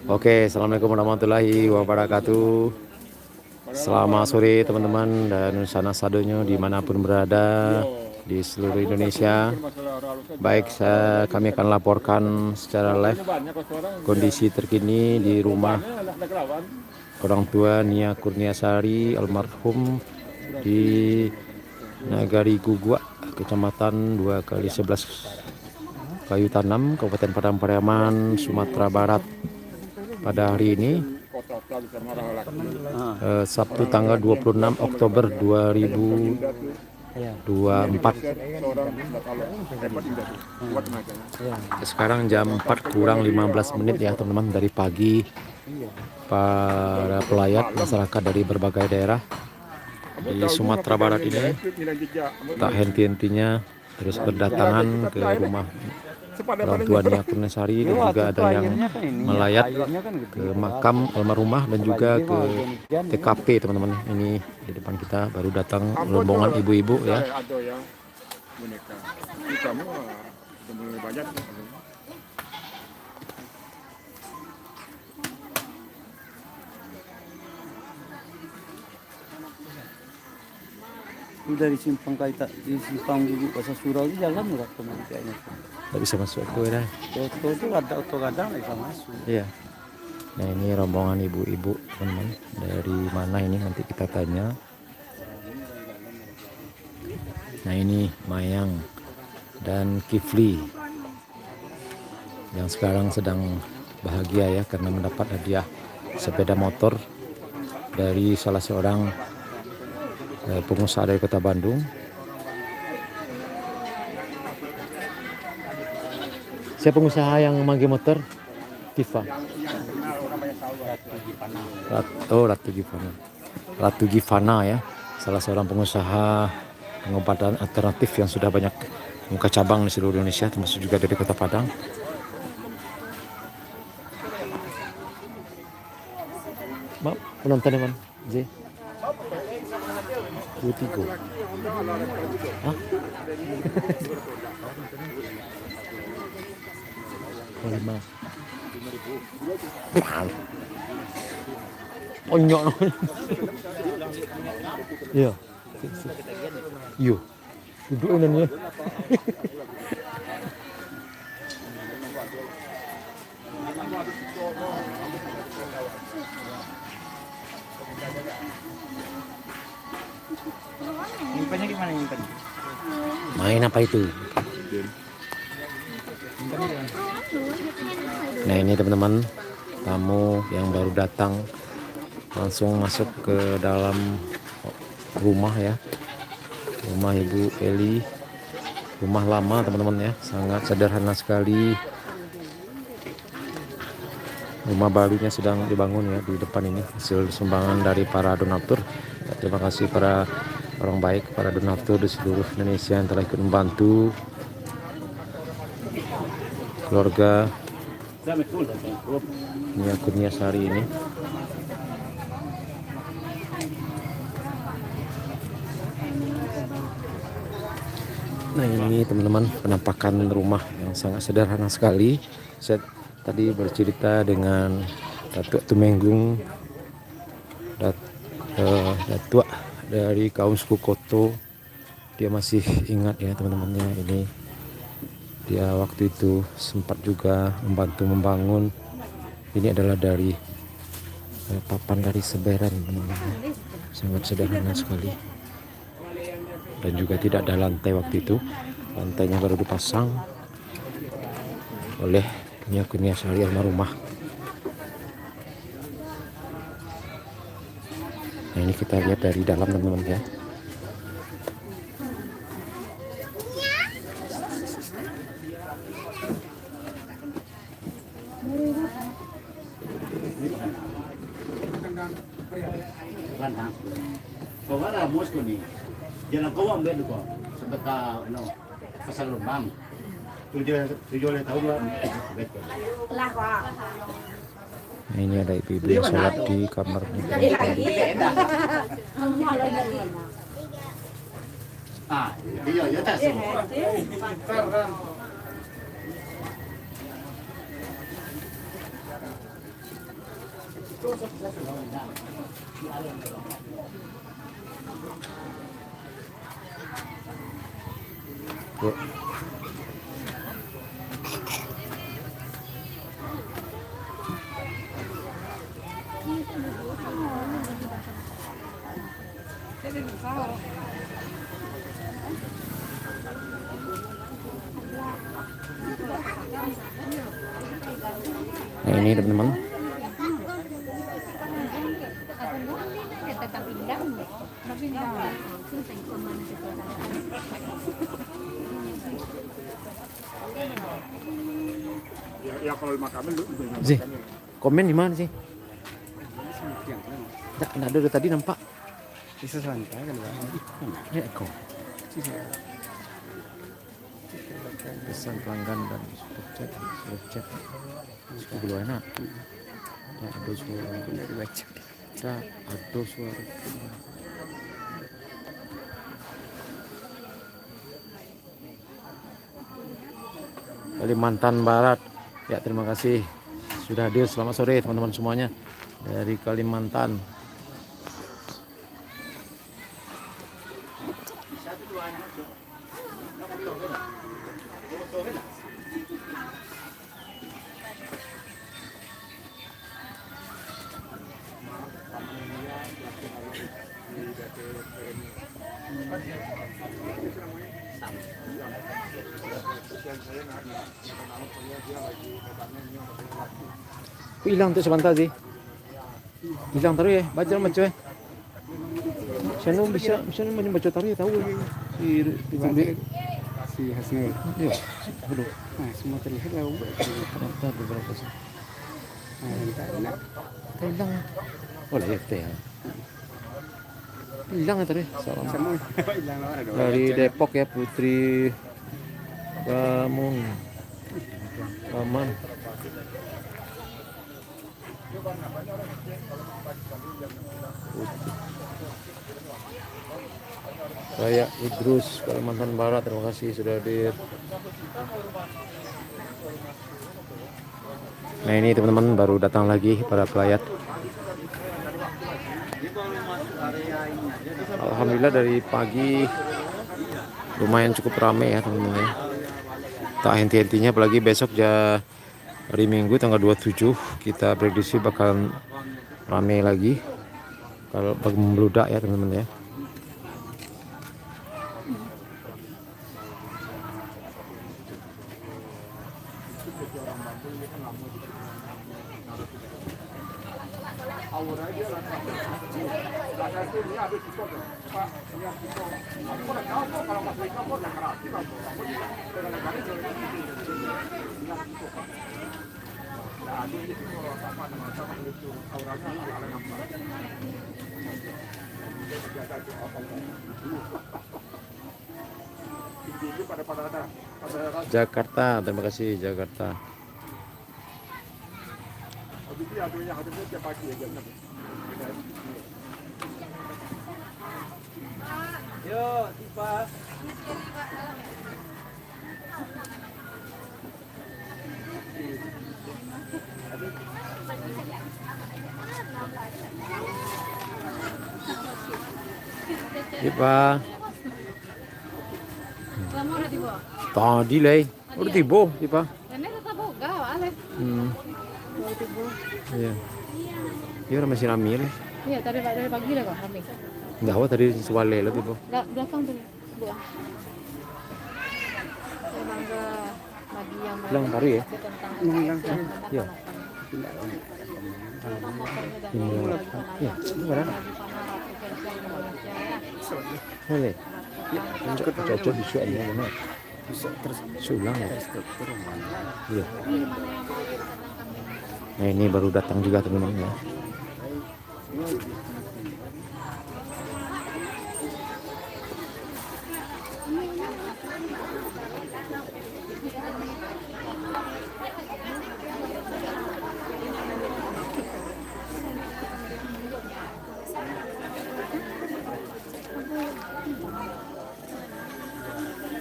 Oke, assalamualaikum warahmatullahi wabarakatuh. Selamat sore teman-teman dan sana sadonya dimanapun berada di seluruh Indonesia. Baik, kami akan laporkan secara live kondisi terkini di rumah orang tua Nia Kurniasari almarhum di Nagari Gugua, Kecamatan 2x11 Kayu Tanam, Kabupaten Padang Pariaman, Sumatera Barat. Pada hari ini Sabtu tanggal 26 Oktober 2024. Sekarang jam 4 kurang 15 menit ya teman-teman, dari pagi para pelayat masyarakat dari berbagai daerah di Sumatera Barat ini tak henti-hentinya terus berdatangan ke rumah orang tua Nia Kurniasari, dan juga ada yang melayat ke makam almarhumah dan juga ke TKP teman-teman. Ini di depan kita baru datang rombongan ibu-ibu ya. Dari simpang kaita di simpang Guguk Pasar Surau itu jalan nggak kemana kayaknya. Nggak bisa masuk ke ya. Auto itu ada auto kadang nggak bisa masuk. Iya. Nah ini rombongan ibu-ibu teman-teman, dari mana ini nanti kita tanya. Nah ini Mayang dan Kifli yang sekarang sedang bahagia ya karena mendapat hadiah sepeda motor dari salah seorang pengusaha dari Kota Bandung. Siapa pengusaha yang manggil motor? Tifa. Ratu Givana ya, salah seorang pengusaha pengobatan alternatif yang sudah banyak membuka cabang di seluruh Indonesia, termasuk juga dari Kota Padang. Maaf, penontonnya mana? J. Tigo. Hah? Lima. Onyok. Iya. Yo. Duduk ini ya. Nyimpannya gimana nyimpan? Main apa itu? Nah ini teman-teman, tamu yang baru datang langsung masuk ke dalam rumah ya, rumah Ibu Eli, rumah lama teman-teman ya, sangat sederhana sekali. Rumah barunya sedang dibangun ya di depan ini, hasil sumbangan dari para donatur. Terima kasih para orang baik, para donatur di seluruh Indonesia yang telah ikut membantu keluarga Nia Kurniasari ini. Nah ini teman-teman penampakan rumah yang sangat sederhana sekali. Saya tadi bercerita dengan Datuk Tumenggung, Datuk dari kaum suku Koto. Dia masih ingat ya teman-temannya ini. Dia waktu itu sempat juga membantu membangun. Ini adalah dari papan dari seberan teman-teman. Sangat sederhana sekali. Dan juga tidak ada lantai waktu itu. Lantainya baru dipasang oleh Nia Kurniasari almarhumah. Nah ini kita lihat dari dalam teman-teman ya. Kawara mos ko ni. Jangan kau ambil tu kau. Sebab pasal lubang. Tujuh le tahu lah. Nah, ini ada ibu-ibu yang sholat di kamar. Ah, iya, ya tak semua. Bu. Nah ini teman-teman, Ya kalau lima kami lu juga sih komen di mana sih? Nggak ada dari tadi nampak. Bisa santai kan Bang. Ya kok. Pesan pelanggan dan super chat. Suku dulu enak. Ya ada suara. Ya ada suara. Kalimantan Barat. Ya terima kasih sudah hadir. Selamat sore teman-teman semuanya dari Kalimantan. Kok hilang tuh sebentar sih? Hilang taruh ya, baca macam saya bisa baca taruh ya tahu Si Hasnul. ya. Aduh, Nah, semua terlihat lah. ternyata beberapa sih. Nah, enak. Hilang. Oh lah ya, teh. Hilang ya taruh. Salam. Semua hilang lah ada. Dari Depok ya Putri Kamun Paman. Raya Idrus Kalimantan Barat, terima kasih sudah hadir. Nah ini teman-teman baru datang lagi para pelayat. Alhamdulillah dari pagi lumayan cukup ramai ya teman-teman ya. Tak henti-hentinya apalagi besok hari Minggu tanggal 27 kita prediksi bakal ramai lagi. Kalau membludak ya teman-teman ya. Jakarta, terima kasih Jakarta. Yo, tiba. Tiba. Tadi leh. Udah tiba, tiba. Iya. Iya orang masih ramai leh. Iya, dari pagi lah kok kami. Enggak tahu tadi suale lah tiba. Belakang tuh, Bu. Memang ke bagi yang Bilang baru ya. tentang Iya. Iya, itu berapa? Boleh. Cocok bisa ya, benar. Bisa terus Sulang ya. terstruktur mana. Iya. Nah ini baru datang juga teman-teman ya.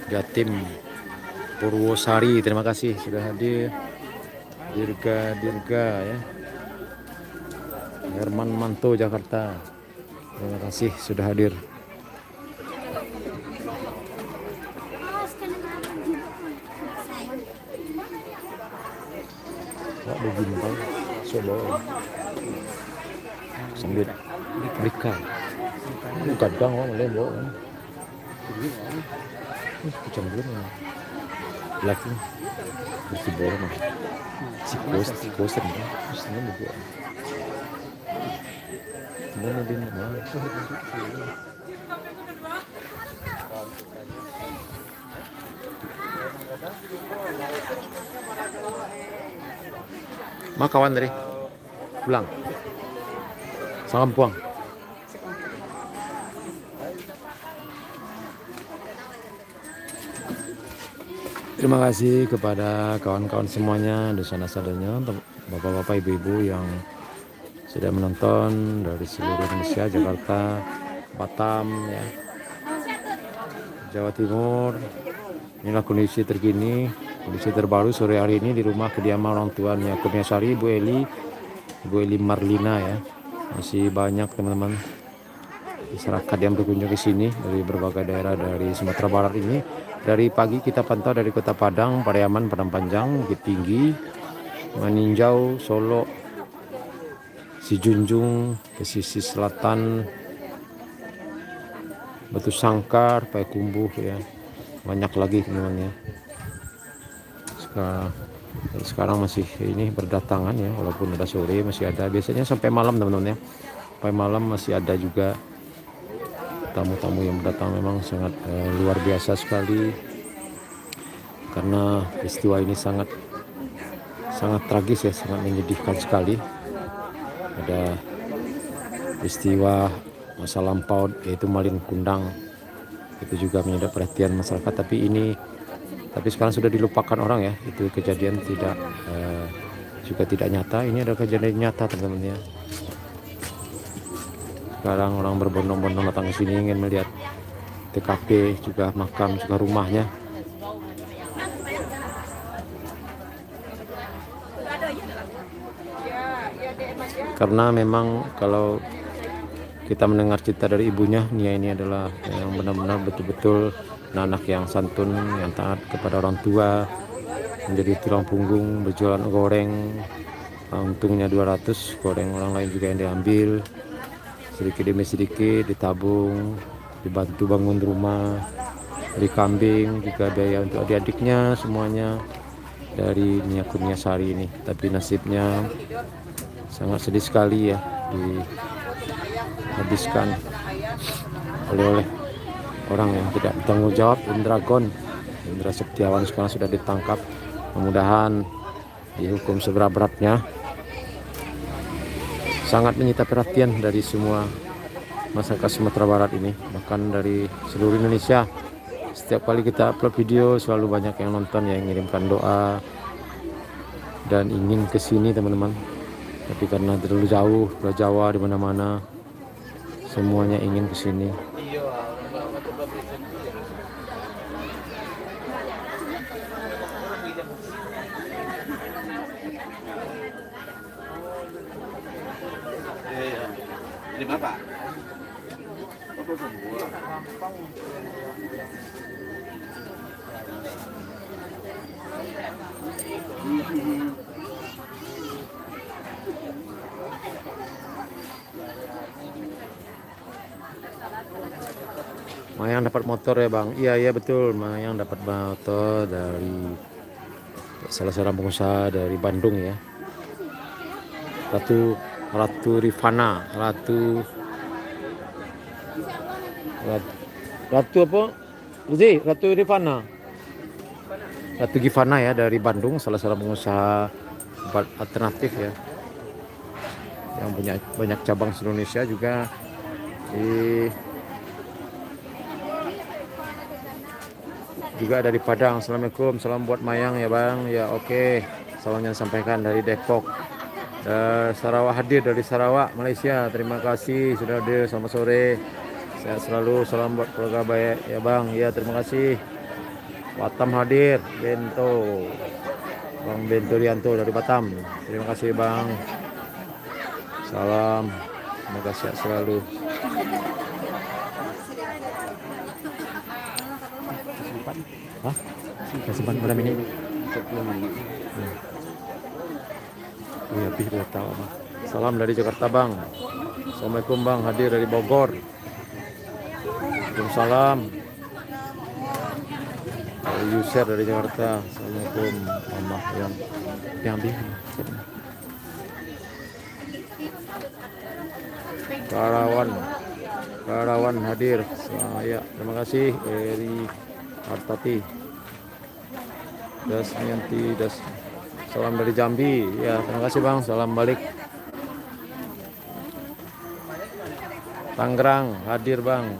Jatim Purwosari, terima kasih sudah hadir. Dirga ya. Herman Manto Jakarta. Terima kasih sudah hadir. Wah, begimpal, coba sambil berikan. Kadang orang lembok kan. Kucing belum ya. Lagi mesti boleh mah. Sikos kan. Senang juga. Mana dia mah? Mak kawan dari pulang. Salam puang. Terima kasih kepada kawan-kawan semuanya di sana sadanya, bapak-bapak, ibu-ibu yang sudah menonton dari seluruh Indonesia, Jakarta, Batam, ya, Jawa Timur. Inilah kondisi terkini, kondisi terbaru sore hari ini di rumah kediaman orang tuanya Kurniasari, Ibu Eli Marlina ya. Masih banyak teman-teman masyarakat yang berkunjung ke sini dari berbagai daerah dari Sumatera Barat ini. Dari pagi kita pantau dari Kota Padang, Pariaman, Padang Panjang, Bukit Tinggi, meninjau Solo, Sijunjung, pesisir selatan, Batu Sangkar, Payakumbuh ya. Banyak lagi teman-teman ya. Sekarang masih ini berdatangan ya, walaupun udah sore masih ada. Biasanya sampai malam teman-teman ya. Sampai malam masih ada juga tamu-tamu yang datang. Memang sangat luar biasa sekali karena peristiwa ini sangat tragis ya, sangat menyedihkan sekali. Ada peristiwa masa lampau yaitu Malin Kundang, itu juga menyedot perhatian masyarakat, tapi sekarang sudah dilupakan orang ya. Itu kejadian juga tidak nyata. Ini adalah kejadian nyata teman-teman ya. Sekarang orang berbondong-bondong datang ke sini ingin melihat TKP, juga makam, juga rumahnya. Karena memang kalau kita mendengar cerita dari ibunya, Nia ini adalah yang benar-benar betul-betul anak yang santun, yang taat kepada orang tua, menjadi tulang punggung, berjualan goreng, untungnya 200, goreng orang lain juga yang diambil. Sedikit demi sedikit ditabung, dibantu bangun rumah, beli kambing, juga biaya untuk adik-adiknya semuanya dari Nia Kurniasari ini. Tapi nasibnya sangat sedih sekali ya, dihabiskan oleh orang yang tidak bertanggung jawab. Indra Setiawan sekarang sudah ditangkap, mudah-mudahan dihukum seberat-beratnya. Sangat menyita perhatian dari semua masyarakat Sumatera Barat ini, bahkan dari seluruh Indonesia. Setiap kali kita upload video selalu banyak yang nonton, yang mengirimkan doa dan ingin ke sini teman-teman. Tapi karena terlalu jauh, Pulau Jawa di mana-mana, semuanya ingin ke sini. Ini Bapak. Mayang dapat motor ya bang? Iya betul, Mayang dapat motor dari salah seorang pengusaha dari Bandung ya. Ratu Rifana, Ratu apa? Ratu Rifana. Ratu Gifana ya dari Bandung, salah seorang pengusaha obat alternatif ya, yang punya banyak cabang di Indonesia juga. Juga dari Padang. Assalamualaikum, salam buat Mayang ya bang. Ya oke, salamnya sampaikan dari Depok. Sarawak hadir dari Sarawak, Malaysia. Terima kasih sudah hadir. Selamat sore, sehat selalu. Salam buat keluarga baik ya bang. Ya terima kasih. Batam hadir, Bang Bento Rianto dari Batam. Terima kasih bang. Salam. Semoga sehat selalu. Hah? Saya simpan pada ini. Iya, habis udah tahu Bang. Salam dari Jakarta Bang. Assalamualaikum Bang, hadir dari Bogor. Waalaikumsalam. User dari Jakarta. Assalamualaikum. Mama yang ambil. Karawan hadir. Saya terima kasih Eri Hartati. Dasmianti salam dari Jambi. Ya, terima kasih Bang. Salam balik. Tangerang hadir Bang.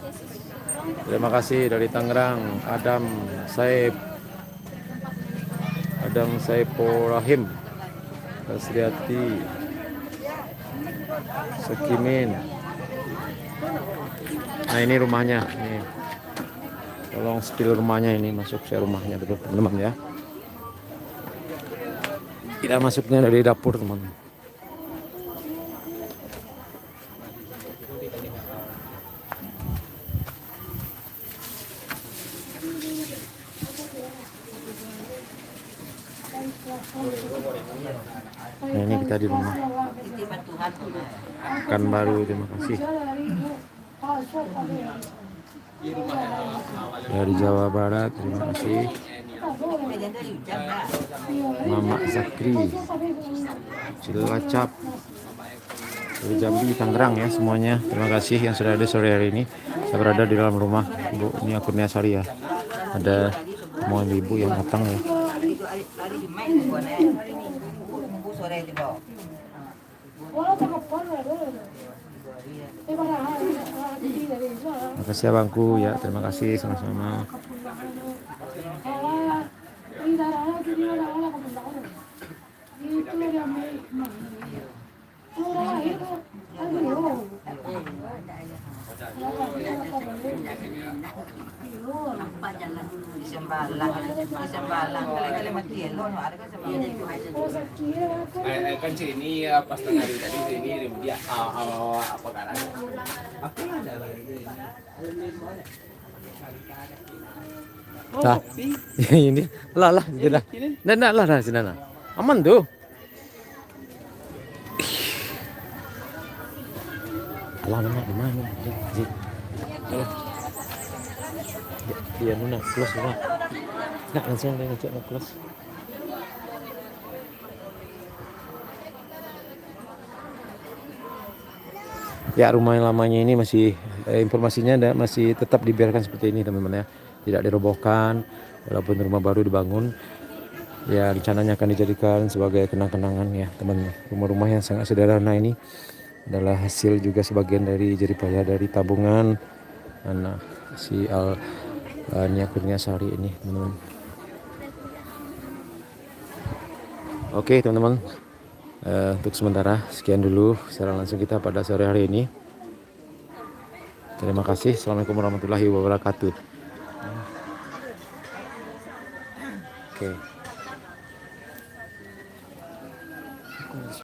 Terima kasih dari Tangerang. Adam Saipurrahim. Kasriati. Sekimin. Nah, ini rumahnya. Nih. Tolong spill rumahnya ini, masuk saya rumahnya dulu teman-teman ya. Kita masuknya dari dapur teman. Nah, ini kita di rumah. Baru, terima kasih. Dari Jawa Barat, terima kasih. Mama Zakri, Cilacap, dari Jambi, Tangerang ya semuanya. Terima kasih yang sudah ada sore hari ini. Saya berada di dalam rumah. Bu, ini akunnya Sari ya. Ada semua ibu yang datang ya. Terima kasih abangku ya, terima kasih sama-sama. Kan sini pas tengah hari tadi sini dia apa karang? Apa ada Nah, ini lah sudah. Nah lah sini nah. Aman tuh. Alah mana mana. Dia nuna plus nuna. Nak langsung dia ngecek plus. Ya, rumah yang lamanya ini masih informasinya masih tetap dibiarkan seperti ini teman-teman ya. Tidak dirobohkan walaupun rumah baru dibangun. Ya, rencananya akan dijadikan sebagai kenang-kenangan ya teman. Rumah-rumah yang sangat sederhana ini adalah hasil juga sebagian dari jeripaya dari tabungan anak si Niakurnia Sari ini teman-teman. Oke teman-teman, untuk sementara sekian dulu secara langsung kita pada sore hari ini. Terima kasih. Assalamualaikum warahmatullahi wabarakatuh. Oke.